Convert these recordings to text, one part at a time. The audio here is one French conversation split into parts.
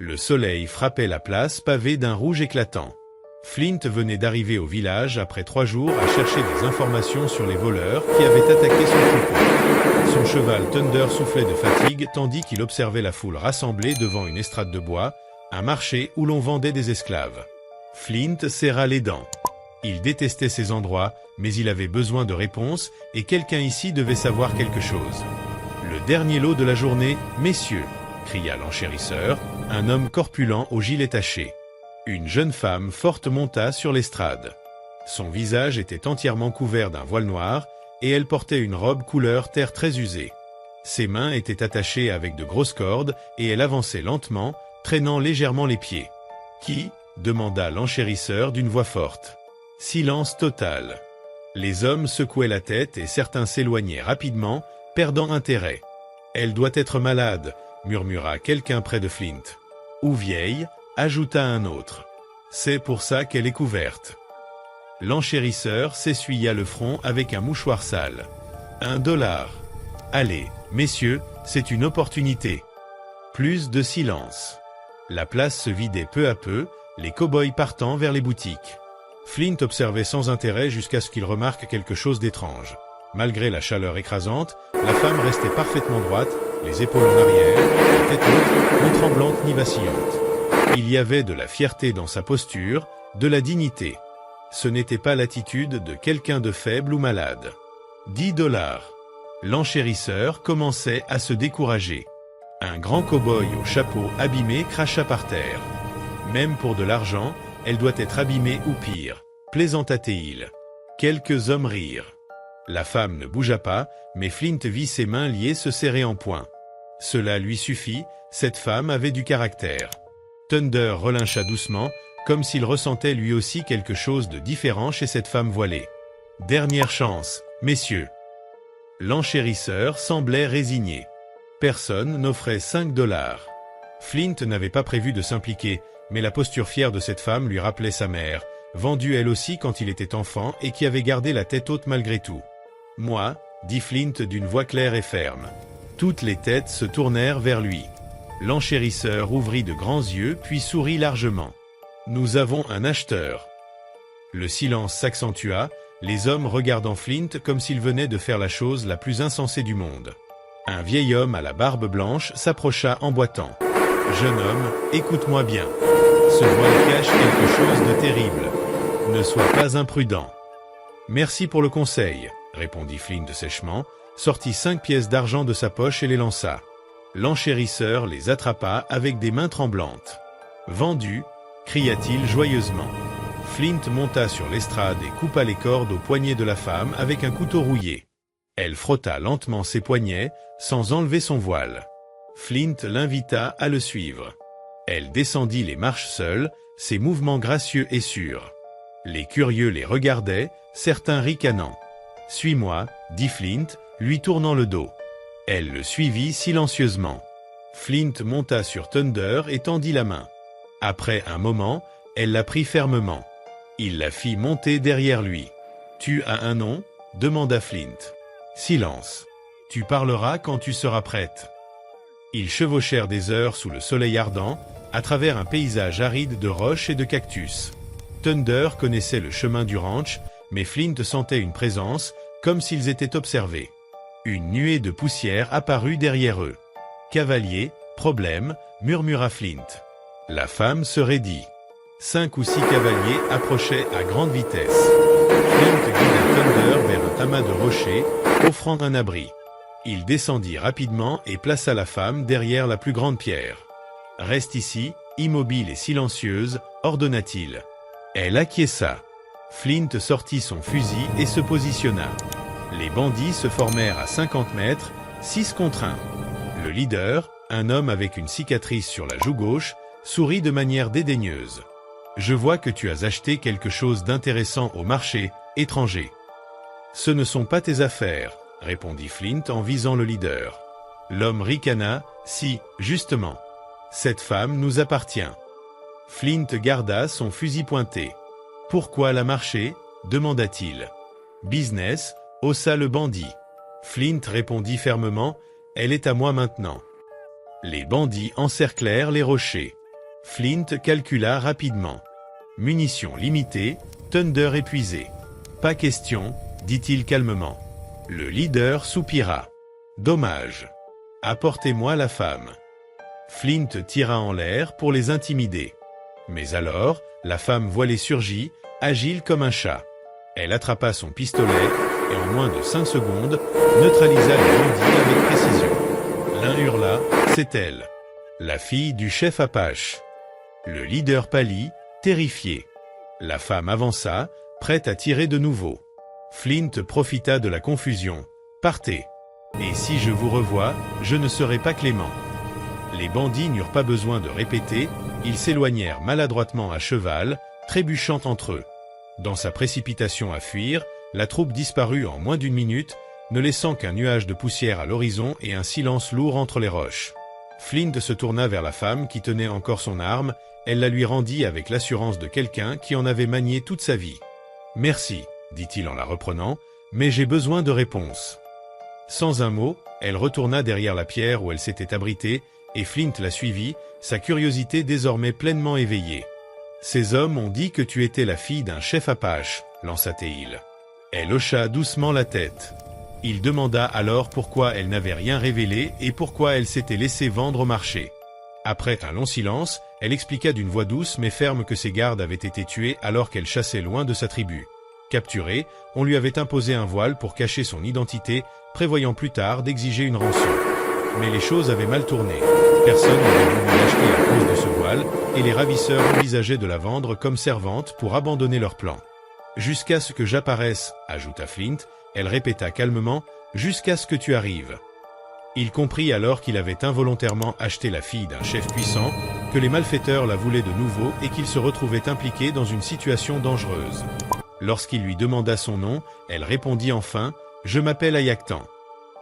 Le soleil frappait la place pavée d'un rouge éclatant. Flint venait d'arriver au village après 3 jours à chercher des informations sur les voleurs qui avaient attaqué son troupeau. Son cheval Thunder soufflait de fatigue tandis qu'il observait la foule rassemblée devant une estrade de bois, un marché où l'on vendait des esclaves. Flint serra les dents. Il détestait ces endroits, mais il avait besoin de réponses et quelqu'un ici devait savoir quelque chose. Le dernier lot de la journée, messieurs, cria l'enchérisseur, un homme corpulent au gilet taché. Une jeune femme forte monta sur l'estrade. Son visage était entièrement couvert d'un voile noir et elle portait une robe couleur terre très usée. Ses mains étaient attachées avec de grosses cordes et elle avançait lentement, traînant légèrement les pieds. « Qui » demanda l'enchérisseur d'une voix forte. Silence total. Les hommes secouaient la tête et certains s'éloignaient rapidement, perdant intérêt. « Elle doit être malade » murmura quelqu'un près de Flint. « Ou vieille » ajouta un autre. « C'est pour ça qu'elle est couverte. » L'enchérisseur s'essuya le front avec un mouchoir sale. « $1. Allez, messieurs, c'est une opportunité. » Plus de silence. La place se vidait peu à peu, les cow-boys partant vers les boutiques. Flint observait sans intérêt jusqu'à ce qu'il remarque quelque chose d'étrange. Malgré la chaleur écrasante, la femme restait parfaitement droite, les épaules en arrière, la tête haute, non tremblante ni vacillante. Il y avait de la fierté dans sa posture, de la dignité. Ce n'était pas l'attitude de quelqu'un de faible ou malade. $10. L'enchérisseur commençait à se décourager. Un grand cow-boy au chapeau abîmé cracha par terre. Même pour de l'argent, elle doit être abîmée ou pire, plaisanta-t-il. Quelques hommes rirent. La femme ne bougea pas, mais Flint vit ses mains liées se serrer en poing. Cela lui suffit, cette femme avait du caractère. Thunder relincha doucement, comme s'il ressentait lui aussi quelque chose de différent chez cette femme voilée. « Dernière chance, messieurs. » L'enchérisseur semblait résigné. Personne n'offrait $5. Flint n'avait pas prévu de s'impliquer, mais la posture fière de cette femme lui rappelait sa mère, vendue elle aussi quand il était enfant et qui avait gardé la tête haute malgré tout. « Moi » dit Flint d'une voix claire et ferme. Toutes les têtes se tournèrent vers lui. L'enchérisseur ouvrit de grands yeux puis sourit largement. « Nous avons un acheteur. » Le silence s'accentua, les hommes regardant Flint comme s'il venait de faire la chose la plus insensée du monde. Un vieil homme à la barbe blanche s'approcha en boitant. « Jeune homme, écoute-moi bien. Ce voile cache quelque chose de terrible. Ne sois pas imprudent. »« Merci pour le conseil, » répondit Flint sèchement, sortit 5 pièces d'argent de sa poche et les lança. L'enchérisseur les attrapa avec des mains tremblantes. « Vendu » cria-t-il joyeusement. Flint monta sur l'estrade et coupa les cordes aux poignets de la femme avec un couteau rouillé. Elle frotta lentement ses poignets, sans enlever son voile. Flint l'invita à le suivre. Elle descendit les marches seule, ses mouvements gracieux et sûrs. Les curieux les regardaient, certains ricanant. « Suis-moi » dit Flint, lui tournant le dos. Elle le suivit silencieusement. Flint monta sur Thunder et tendit la main. Après un moment, elle la prit fermement. Il la fit monter derrière lui. « Tu as un nom » demanda Flint. Silence. « Tu parleras quand tu seras prête. » Ils chevauchèrent des heures sous le soleil ardent, à travers un paysage aride de roches et de cactus. Thunder connaissait le chemin du ranch, mais Flint sentait une présence, comme s'ils étaient observés. Une nuée de poussière apparut derrière eux. « Cavalier, problème » murmura Flint. La femme se raidit. 5 ou 6 cavaliers approchaient à grande vitesse. Flint guida Thunder vers un amas de rochers, offrant un abri. Il descendit rapidement et plaça la femme derrière la plus grande pierre. « Reste ici, immobile et silencieuse » ordonna-t-il. Elle acquiesça. Flint sortit son fusil et se positionna. Les bandits se formèrent à 50 mètres, 6 contre 1. Le leader, un homme avec une cicatrice sur la joue gauche, sourit de manière dédaigneuse. « Je vois que tu as acheté quelque chose d'intéressant au marché, étranger. »« Ce ne sont pas tes affaires, » répondit Flint en visant le leader. L'homme ricana. « Si, justement. Cette femme nous appartient. » Flint garda son fusil pointé. « Pourquoi la marcher ?» demanda-t-il. « Business » haussa le bandit. Flint répondit fermement. « Elle est à moi maintenant. » Les bandits encerclèrent les rochers. Flint calcula rapidement. Munitions limitées, Thunder épuisé. Pas question, dit-il calmement. Le leader soupira. Dommage. Apportez-moi la femme. Flint tira en l'air pour les intimider. Mais alors, la femme voilée surgit, agile comme un chat. Elle attrapa son pistolet et en moins de 5 secondes, neutralisa les bandits avec précision. L'un hurla, c'est elle. La fille du chef Apache. Le leader pâlit, terrifié. La femme avança, prête à tirer de nouveau. Flint profita de la confusion. Partez. Et si je vous revois, je ne serai pas clément. Les bandits n'eurent pas besoin de répéter, ils s'éloignèrent maladroitement à cheval, trébuchant entre eux. Dans sa précipitation à fuir, la troupe disparut en moins d'1 minute, ne laissant qu'un nuage de poussière à l'horizon et un silence lourd entre les roches. Flint se tourna vers la femme qui tenait encore son arme, elle la lui rendit avec l'assurance de quelqu'un qui en avait manié toute sa vie. « Merci », dit-il en la reprenant, « mais j'ai besoin de réponses. » Sans un mot, elle retourna derrière la pierre où elle s'était abritée, et Flint la suivit, sa curiosité désormais pleinement éveillée. « Ces hommes ont dit que tu étais la fille d'un chef Apache, » lança-t-il. Elle hocha doucement la tête. Il demanda alors pourquoi elle n'avait rien révélé et pourquoi elle s'était laissée vendre au marché. Après un long silence, elle expliqua d'une voix douce mais ferme que ses gardes avaient été tués alors qu'elle chassait loin de sa tribu. Capturée, on lui avait imposé un voile pour cacher son identité, prévoyant plus tard d'exiger une rançon. Mais les choses avaient mal tourné. Personne n'avait voulu l'acheter à cause de ce voile, et les ravisseurs envisageaient de la vendre comme servante pour abandonner leur plan. « Jusqu'à ce que j'apparaisse », ajouta Flint, elle répéta calmement, « jusqu'à ce que tu arrives ». Il comprit alors qu'il avait involontairement acheté la fille d'un chef puissant, que les malfaiteurs la voulaient de nouveau et qu'il se retrouvait impliqué dans une situation dangereuse. Lorsqu'il lui demanda son nom, elle répondit enfin, « Je m'appelle Ayaktan.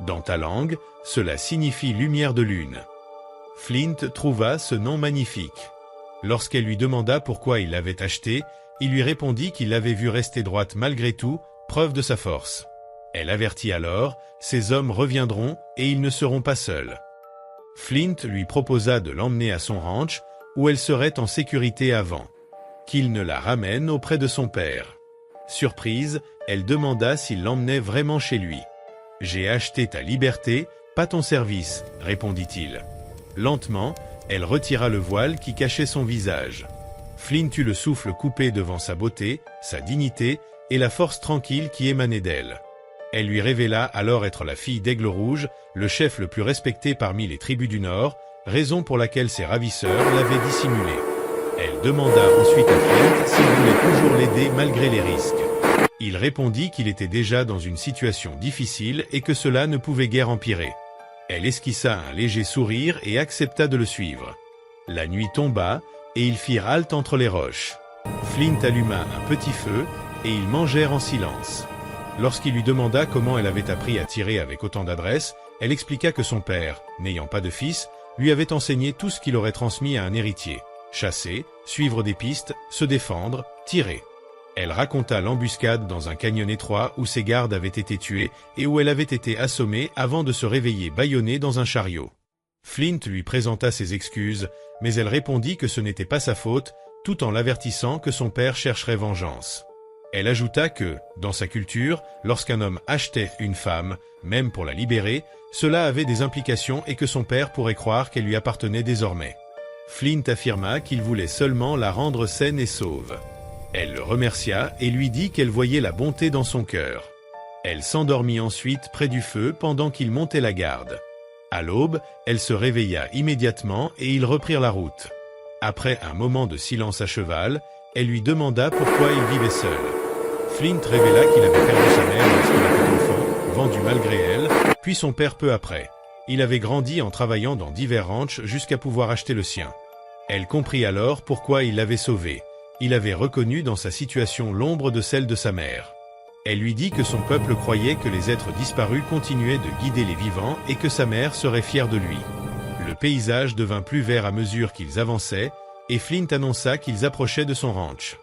Dans ta langue, cela signifie lumière de lune. » Flint trouva ce nom magnifique. Lorsqu'elle lui demanda pourquoi il l'avait acheté, il lui répondit qu'il l'avait vue rester droite malgré tout, preuve de sa force. Elle avertit alors, ces hommes reviendront et ils ne seront pas seuls. Flint lui proposa de l'emmener à son ranch, où elle serait en sécurité avant. Qu'il ne la ramène auprès de son père. Surprise, elle demanda s'il l'emmenait vraiment chez lui. « J'ai acheté ta liberté, pas ton service », répondit-il. Lentement, elle retira le voile qui cachait son visage. Flint eut le souffle coupé devant sa beauté, sa dignité et la force tranquille qui émanait d'elle. Elle lui révéla alors être la fille d'Aigle Rouge, le chef le plus respecté parmi les tribus du Nord, raison pour laquelle ses ravisseurs l'avaient dissimulé. Elle demanda ensuite à Flint s'il voulait toujours l'aider malgré les risques. Il répondit qu'il était déjà dans une situation difficile et que cela ne pouvait guère empirer. Elle esquissa un léger sourire et accepta de le suivre. La nuit tomba, et ils firent halte entre les roches. Flint alluma un petit feu, et ils mangèrent en silence. Lorsqu'il lui demanda comment elle avait appris à tirer avec autant d'adresse, elle expliqua que son père, n'ayant pas de fils, lui avait enseigné tout ce qu'il aurait transmis à un héritier. Chasser, suivre des pistes, se défendre, tirer. Elle raconta l'embuscade dans un canyon étroit où ses gardes avaient été tués et où elle avait été assommée avant de se réveiller bâillonnée dans un chariot. Flint lui présenta ses excuses, mais elle répondit que ce n'était pas sa faute, tout en l'avertissant que son père chercherait vengeance. Elle ajouta que, dans sa culture, lorsqu'un homme achetait une femme, même pour la libérer, cela avait des implications et que son père pourrait croire qu'elle lui appartenait désormais. Flint affirma qu'il voulait seulement la rendre saine et sauve. Elle le remercia et lui dit qu'elle voyait la bonté dans son cœur. Elle s'endormit ensuite près du feu pendant qu'il montait la garde. À l'aube, elle se réveilla immédiatement et ils reprirent la route. Après un moment de silence à cheval, elle lui demanda pourquoi il vivait seul. Flint révéla qu'il avait perdu sa mère lorsqu'il était enfant, vendu malgré elle, puis son père peu après. Il avait grandi en travaillant dans divers ranchs jusqu'à pouvoir acheter le sien. Elle comprit alors pourquoi il l'avait sauvé. Il avait reconnu dans sa situation l'ombre de celle de sa mère. Elle lui dit que son peuple croyait que les êtres disparus continuaient de guider les vivants et que sa mère serait fière de lui. Le paysage devint plus vert à mesure qu'ils avançaient, et Flint annonça qu'ils approchaient de son ranch.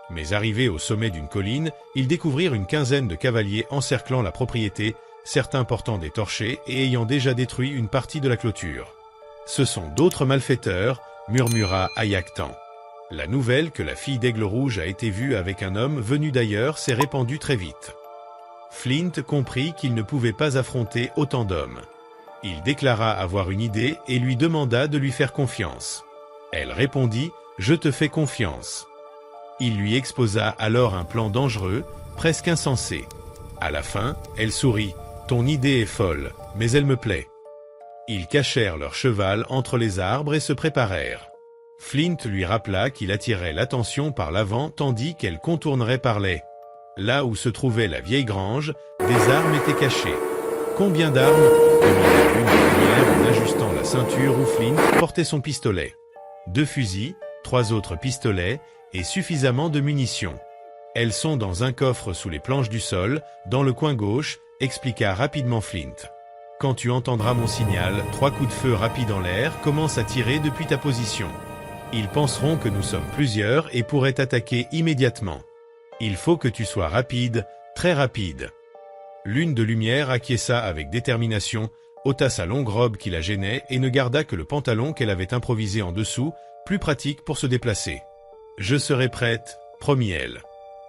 Mais arrivés au sommet d'une colline, ils découvrirent une quinzaine de cavaliers encerclant la propriété, certains portant des torchets et ayant déjà détruit une partie de la clôture. Ce sont d'autres malfaiteurs, murmura Ayactan. La nouvelle que la fille d'Aigle Rouge a été vue avec un homme venu d'ailleurs s'est répandue très vite. Flint comprit qu'il ne pouvait pas affronter autant d'hommes. Il déclara avoir une idée et lui demanda de lui faire confiance. Elle répondit « Je te fais confiance ». Il lui exposa alors un plan dangereux, presque insensé. À la fin, elle sourit « Ton idée est folle, mais elle me plaît ». Ils cachèrent leur cheval entre les arbres et se préparèrent. Flint lui rappela qu'il attirait l'attention par l'avant tandis qu'elle contournerait par les. Là où se trouvait la vieille grange, des armes étaient cachées. « Combien d'armes » demanda l'une des lumières en ajustant la ceinture où Flint portait son pistolet. 2 fusils, 3 autres pistolets et suffisamment de munitions. Elles sont dans un coffre sous les planches du sol, dans le coin gauche, expliqua rapidement Flint. Quand tu entendras mon signal, 3 coups de feu rapides en l'air commencent à tirer depuis ta position. Ils penseront que nous sommes plusieurs et pourraient t'attaquer immédiatement. Il faut que tu sois rapide, très rapide. Lune de lumière acquiesça avec détermination, ôta sa longue robe qui la gênait et ne garda que le pantalon qu'elle avait improvisé en dessous, plus pratique pour se déplacer. « Je serai prête », promit-elle.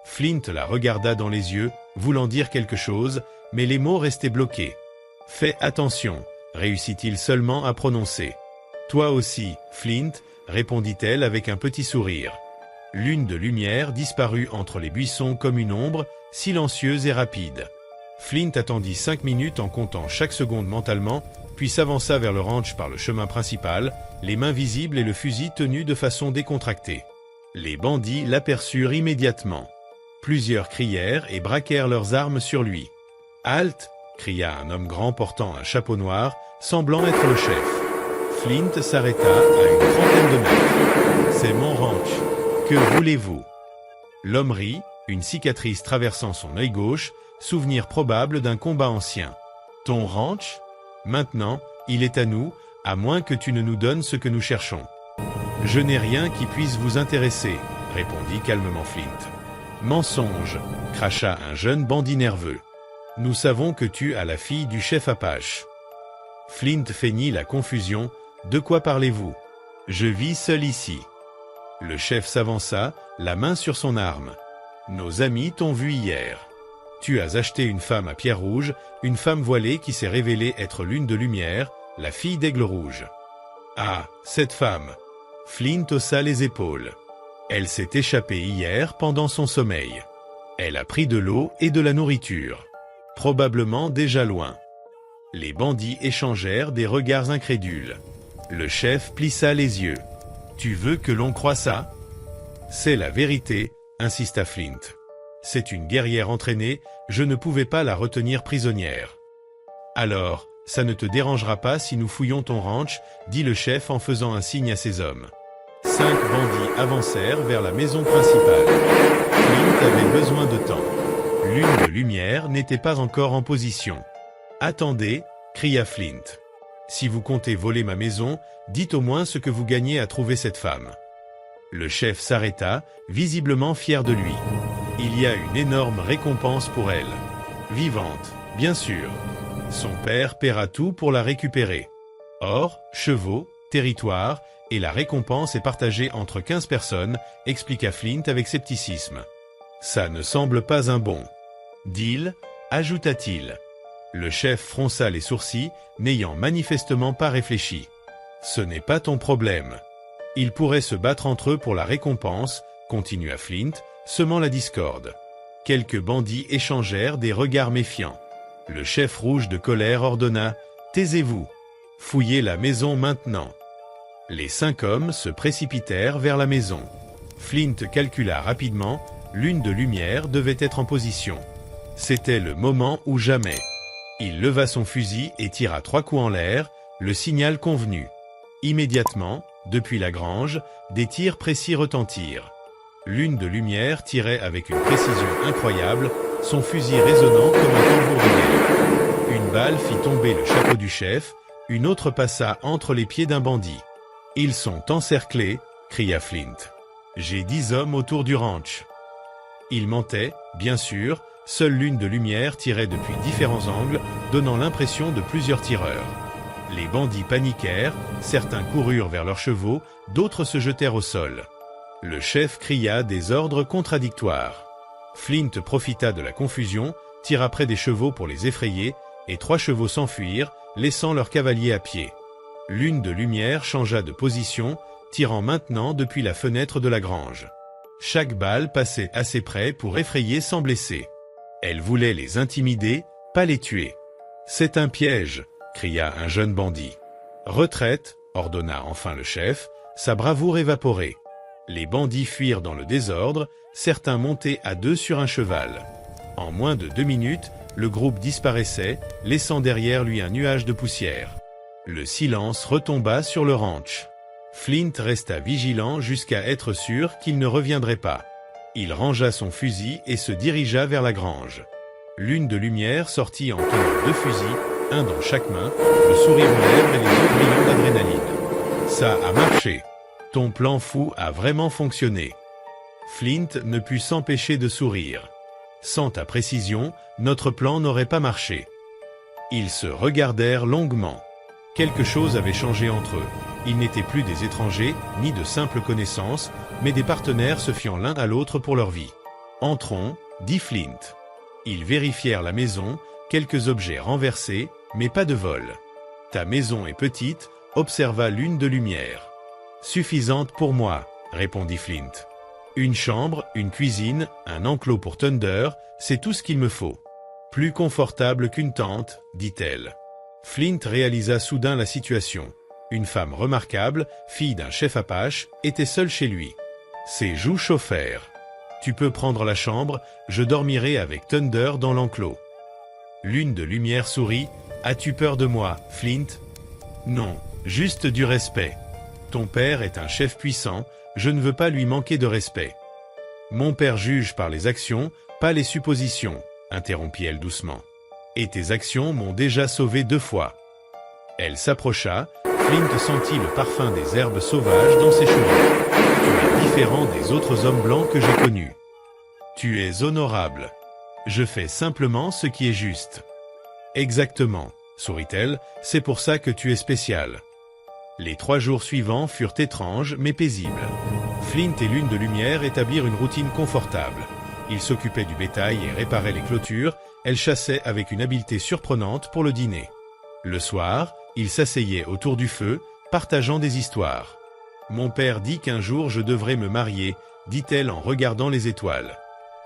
Flint la regarda dans les yeux, voulant dire quelque chose, mais les mots restaient bloqués. « Fais attention », réussit-il seulement à prononcer. « Toi aussi, Flint », répondit-elle avec un petit sourire. Lune de lumière disparut entre les buissons comme une ombre, silencieuse et rapide. Flint attendit 5 minutes en comptant chaque seconde mentalement, puis s'avança vers le ranch par le chemin principal, les mains visibles et le fusil tenu de façon décontractée. Les bandits l'aperçurent immédiatement. Plusieurs crièrent et braquèrent leurs armes sur lui. « Halte !» cria un homme grand portant un chapeau noir, semblant être le chef. Flint s'arrêta à une trentaine de mètres. « C'est mon ranch. Que voulez-vous » L'homme rit, une cicatrice traversant son œil gauche, souvenir probable d'un combat ancien. « Ton ranch ? Maintenant, il est à nous, à moins que tu ne nous donnes ce que nous cherchons. »« Je n'ai rien qui puisse vous intéresser, » répondit calmement Flint. « Mensonge !» cracha un jeune bandit nerveux. « Nous savons que tu as la fille du chef Apache. » Flint feignit la confusion. « De quoi parlez-vous ? Je vis seul ici. » Le chef s'avança, la main sur son arme. « Nos amis t'ont vu hier. Tu as acheté une femme à Pierre-Rouge, une femme voilée qui s'est révélée être Lune de lumière, la fille d'Aigle Rouge. »« Ah, cette femme !» Flint haussa les épaules. « Elle s'est échappée hier pendant son sommeil. Elle a pris de l'eau et de la nourriture. Probablement déjà loin. » Les bandits échangèrent des regards incrédules. Le chef plissa les yeux. « Tu veux que l'on croie ça ?»« C'est la vérité, » insista Flint. « C'est une guerrière entraînée, je ne pouvais pas la retenir prisonnière. »« Alors, ça ne te dérangera pas si nous fouillons ton ranch, » dit le chef en faisant un signe à ses hommes. 5 bandits avancèrent vers la maison principale. Flint avait besoin de temps. Lune de lumière n'était pas encore en position. « Attendez » cria Flint. « Si vous comptez voler ma maison, dites au moins ce que vous gagnez à trouver cette femme. » Le chef s'arrêta, visiblement fier de lui. « Il y a une énorme récompense pour elle. Vivante, bien sûr. Son père paiera tout pour la récupérer. Or, chevaux, territoire, et la récompense est partagée entre 15 personnes, expliqua Flint avec scepticisme. Ça ne semble pas un bon deal, ajouta-t-il. Le chef fronça les sourcils, n'ayant manifestement pas réfléchi. Ce n'est pas ton problème. Ils pourraient se battre entre eux pour la récompense, continua Flint, semant la discorde. Quelques bandits échangèrent des regards méfiants. Le chef rouge de colère ordonna « Taisez-vous. Fouillez la maison maintenant. » Les 5 hommes se précipitèrent vers la maison. Flint calcula rapidement, Lune de lumière devait être en position. C'était le moment ou jamais. Il leva son fusil et tira 3 coups en l'air, le signal convenu. Immédiatement, depuis la grange, des tirs précis retentirent. Lune de lumière tirait avec une précision incroyable, son fusil résonnant comme un tambour de guerre. Une balle fit tomber le chapeau du chef, une autre passa entre les pieds d'un bandit. « Ils sont encerclés » cria Flint. « J'ai 10 hommes autour du ranch. » Il mentait, bien sûr, seule Lune de lumière tirait depuis différents angles, donnant l'impression de plusieurs tireurs. Les bandits paniquèrent, certains coururent vers leurs chevaux, d'autres se jetèrent au sol. Le chef cria des ordres contradictoires. Flint profita de la confusion, tira près des chevaux pour les effrayer, et 3 chevaux s'enfuirent, laissant leurs cavaliers à pied. Lune de lumière changea de position, tirant maintenant depuis la fenêtre de la grange. Chaque balle passait assez près pour effrayer sans blesser. Elle voulait les intimider, pas les tuer. « C'est un piège !» cria un jeune bandit. « Retraite !» ordonna enfin le chef, sa bravoure évaporée. Les bandits fuirent dans le désordre, certains montés à 2 sur un cheval. En moins de 2 minutes, le groupe disparaissait, laissant derrière lui un nuage de poussière. Le silence retomba sur le ranch. Flint resta vigilant jusqu'à être sûr qu'il ne reviendrait pas. Il rangea son fusil et se dirigea vers la grange. Lune de lumière sortit en tenant 2 fusils, un dans chaque main, le sourire aux lèvres et les yeux brillants d'adrénaline. « Ça a marché. Ton plan fou a vraiment fonctionné. » Flint ne put s'empêcher de sourire. Sans ta précision, notre plan n'aurait pas marché. Ils se regardèrent longuement. Quelque chose avait changé entre eux. Ils n'étaient plus des étrangers, ni de simples connaissances, mais des partenaires se fiant l'un à l'autre pour leur vie. « Entrons », dit Flint. Ils vérifièrent la maison, quelques objets renversés, mais pas de vol. « Ta maison est petite », observa Lune de lumière. « Suffisante pour moi », répondit Flint. « Une chambre, une cuisine, un enclos pour Thunder, c'est tout ce qu'il me faut. Plus confortable qu'une tente, dit-elle. » Flint réalisa soudain la situation. Une femme remarquable, fille d'un chef Apache, était seule chez lui. Ses joues chauffèrent. « Tu peux prendre la chambre, je dormirai avec Thunder dans l'enclos. » Lune de lumière sourit. « As-tu peur de moi, Flint ?»« Non, juste du respect. Ton père est un chef puissant, je ne veux pas lui manquer de respect. »« Mon père juge par les actions, pas les suppositions, » interrompit-elle doucement. « Et tes actions m'ont déjà sauvé 2 fois. » Elle s'approcha. Flint sentit le parfum des herbes sauvages dans ses cheveux. « Tu es différent des autres hommes blancs que j'ai connus. Tu es honorable. Je fais simplement ce qui est juste. »« Exactement, » sourit-elle, « c'est pour ça que tu es spécial. » Les 3 jours suivants furent étranges mais paisibles. Flint et Lune de lumière établirent une routine confortable. Ils s'occupaient du bétail et réparaient les clôtures, elle chassait avec une habileté surprenante pour le dîner. Le soir, ils s'asseyaient autour du feu, partageant des histoires. « Mon père dit qu'un jour je devrais me marier », dit-elle en regardant les étoiles.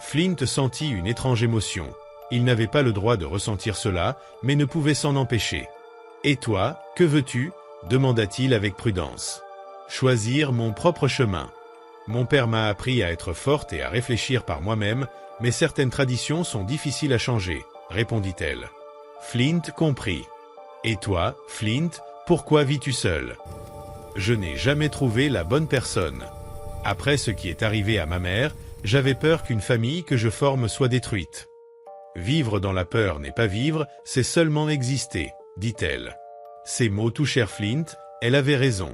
Flint sentit une étrange émotion. Il n'avait pas le droit de ressentir cela, mais ne pouvait s'en empêcher. « Et toi, que veux-tu » demanda-t-il avec prudence. « Choisir mon propre chemin. Mon père m'a appris à être forte et à réfléchir par moi-même, mais certaines traditions sont difficiles à changer, » répondit-elle. Flint comprit. « Et toi, Flint, pourquoi vis-tu seul ?»« Je n'ai jamais trouvé la bonne personne. Après ce qui est arrivé à ma mère, j'avais peur qu'une famille que je forme soit détruite. Vivre dans la peur n'est pas vivre, c'est seulement exister, » dit-elle. Ces mots touchèrent Flint, elle avait raison.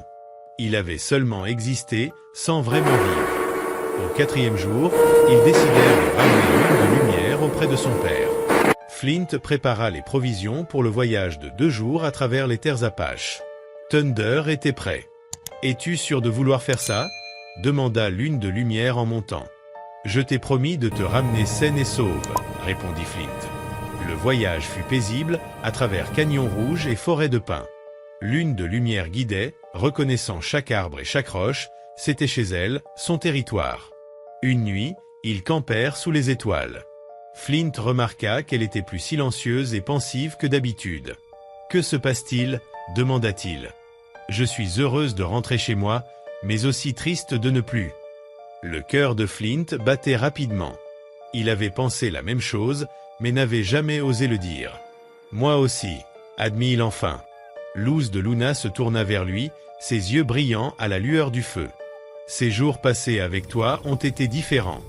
Il avait seulement existé, sans vraiment vivre. Au 4e jour, ils décidèrent de ramener Lune de lumière auprès de son père. Flint prépara les provisions pour le voyage de 2 jours à travers les terres Apaches. Thunder était prêt. « Es-tu sûr de vouloir faire ça ?» demanda Lune de lumière en montant. « Je t'ai promis de te ramener saine et sauve, » répondit Flint. Le voyage fut paisible, à travers canyons rouges et forêts de pins. Lune de lumière guidait, reconnaissant chaque arbre et chaque roche, c'était chez elle, son territoire. Une nuit, ils campèrent sous les étoiles. Flint remarqua qu'elle était plus silencieuse et pensive que d'habitude. « Que se passe-t-il » demanda-t-il. « Je suis heureuse de rentrer chez moi, mais aussi triste de ne plus. » Le cœur de Flint battait rapidement. Il avait pensé la même chose, mais n'avait jamais osé le dire. « Moi aussi » admit-il enfin. Luz de Luna se tourna vers lui, ses yeux brillants à la lueur du feu. « Ces jours passés avec toi ont été différents.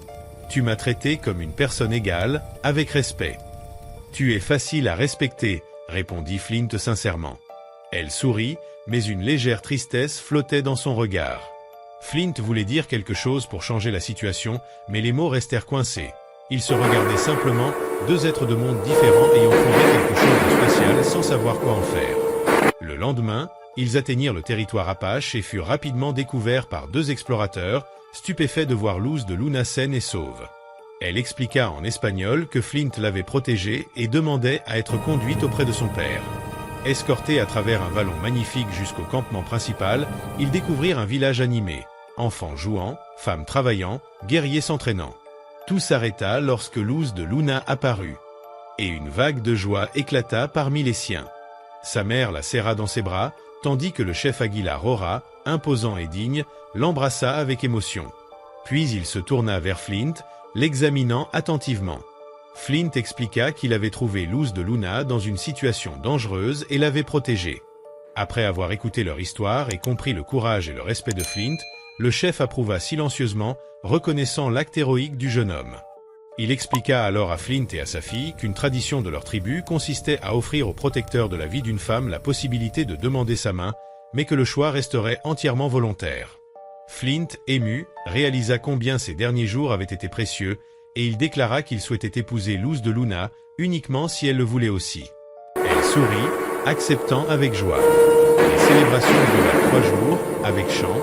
Tu m'as traité comme une personne égale, avec respect. »« Tu es facile à respecter, » répondit Flint sincèrement. Elle sourit, mais une légère tristesse flottait dans son regard. Flint voulait dire quelque chose pour changer la situation, mais les mots restèrent coincés. Ils se regardaient simplement, 2 êtres de mondes différents ayant trouvé quelque chose de spécial sans savoir quoi en faire. Le lendemain, ils atteignirent le territoire Apache et furent rapidement découverts par 2 explorateurs, stupéfaits de voir Luz de Luna saine et sauve. Elle expliqua en espagnol que Flint l'avait protégée et demandait à être conduite auprès de son père. Escortés à travers un vallon magnifique jusqu'au campement principal, ils découvrirent un village animé. Enfants jouant, femmes travaillant, guerriers s'entraînant. Tout s'arrêta lorsque Luz de Luna apparut. Et une vague de joie éclata parmi les siens. Sa mère la serra dans ses bras, tandis que le chef Aguila Rora, imposant et digne, l'embrassa avec émotion. Puis il se tourna vers Flint, l'examinant attentivement. Flint expliqua qu'il avait trouvé Luz de Luna dans une situation dangereuse et l'avait protégée. Après avoir écouté leur histoire et compris le courage et le respect de Flint, le chef approuva silencieusement, reconnaissant l'acte héroïque du jeune homme. Il expliqua alors à Flint et à sa fille qu'une tradition de leur tribu consistait à offrir au protecteur de la vie d'une femme la possibilité de demander sa main, mais que le choix resterait entièrement volontaire. Flint, ému, réalisa combien ces derniers jours avaient été précieux, et il déclara qu'il souhaitait épouser Luz de Luna uniquement si elle le voulait aussi. Elle sourit, acceptant avec joie. Les célébrations durèrent 3 jours, avec chants,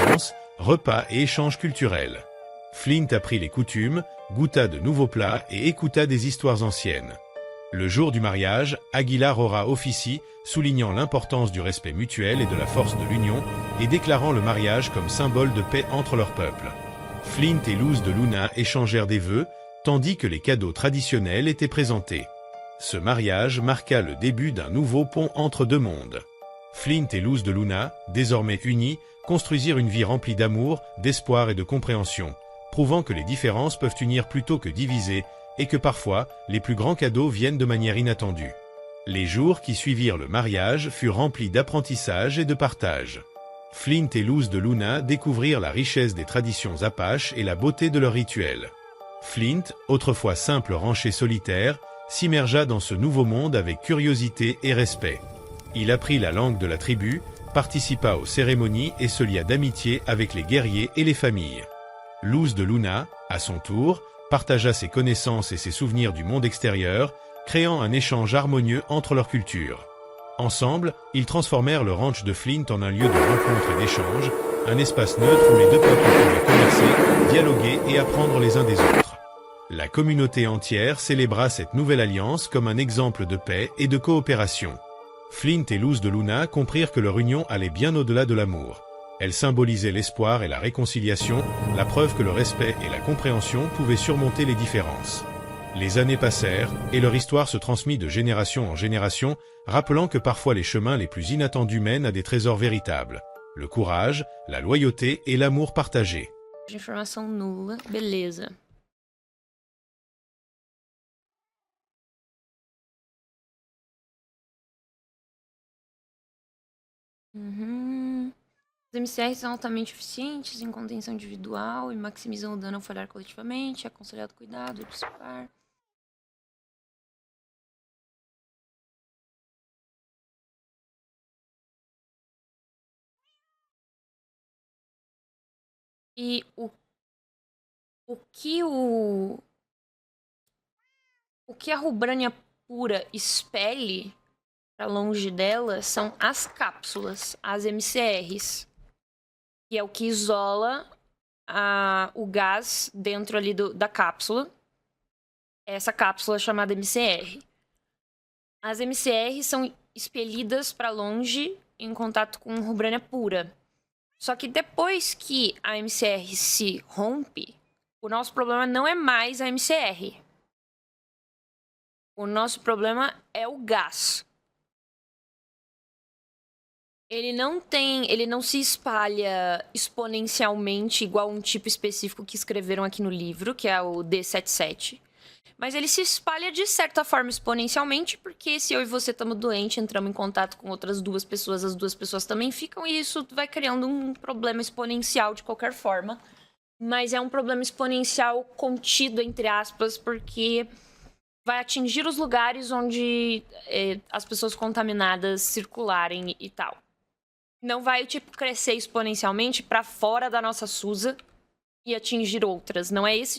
danses, repas et échanges culturels. Flint apprit les coutumes, goûta de nouveaux plats et écouta des histoires anciennes. Le jour du mariage, Aguila Rora officie, soulignant l'importance du respect mutuel et de la force de l'union, et déclarant le mariage comme symbole de paix entre leurs peuples. Flint et Luz de Luna échangèrent des vœux, tandis que les cadeaux traditionnels étaient présentés. Ce mariage marqua le début d'un nouveau pont entre 2 mondes. Flint et Luz de Luna, désormais unis, construisirent une vie remplie d'amour, d'espoir et de compréhension, prouvant que les différences peuvent unir plutôt que diviser, et que parfois, les plus grands cadeaux viennent de manière inattendue. Les jours qui suivirent le mariage furent remplis d'apprentissage et de partage. Flint et Luz de Luna découvrirent la richesse des traditions apaches et la beauté de leurs rituels. Flint, autrefois simple rancher solitaire, s'immergea dans ce nouveau monde avec curiosité et respect. Il apprit la langue de la tribu, participa aux cérémonies et se lia d'amitié avec les guerriers et les familles. Luz de Luna, à son tour, partagea ses connaissances et ses souvenirs du monde extérieur, créant un échange harmonieux entre leurs cultures. Ensemble, ils transformèrent le ranch de Flint en un lieu de rencontre et d'échange, un espace neutre où les 2 peuples pouvaient commercer, dialoguer et apprendre les uns des autres. La communauté entière célébra cette nouvelle alliance comme un exemple de paix et de coopération. Flint et Luz de Luna comprirent que leur union allait bien au-delà de l'amour. Elle symbolisait l'espoir et la réconciliation, la preuve que le respect et la compréhension pouvaient surmonter les différences. Les années passèrent, et leur histoire se transmit de génération en génération, rappelant que parfois les chemins les plus inattendus mènent à des trésors véritables. Le courage, la loyauté et l'amour partagé. Informação nula, beleza. Os MCRs são altamente eficientes em contenção individual e maximizam o dano ao falhar coletivamente. É aconselhado cuidado, observar. E o que a Rubrânia pura expele para longe dela são as cápsulas, as MCRs, que é o que isola o gás dentro ali da cápsula. Essa cápsula chamada MCR. As MCRs são expelidas para longe em contato com Rubrânia pura. Só que depois que a MCR se rompe, o nosso problema não é mais a MCR. O nosso problema é o gás. Ele não se espalha exponencialmente igual um tipo específico que escreveram aqui no livro, que é o D77. Mas ele se espalha de certa forma exponencialmente, porque se eu e você estamos doentes, entramos em contato com outras 2 pessoas, as 2 pessoas também ficam, e isso vai criando um problema exponencial de qualquer forma. Mas é um problema exponencial contido, entre aspas, porque vai atingir os lugares onde as pessoas contaminadas circularem e tal. Não vai, crescer exponencialmente para fora da nossa SUSA e atingir outras. Não é esse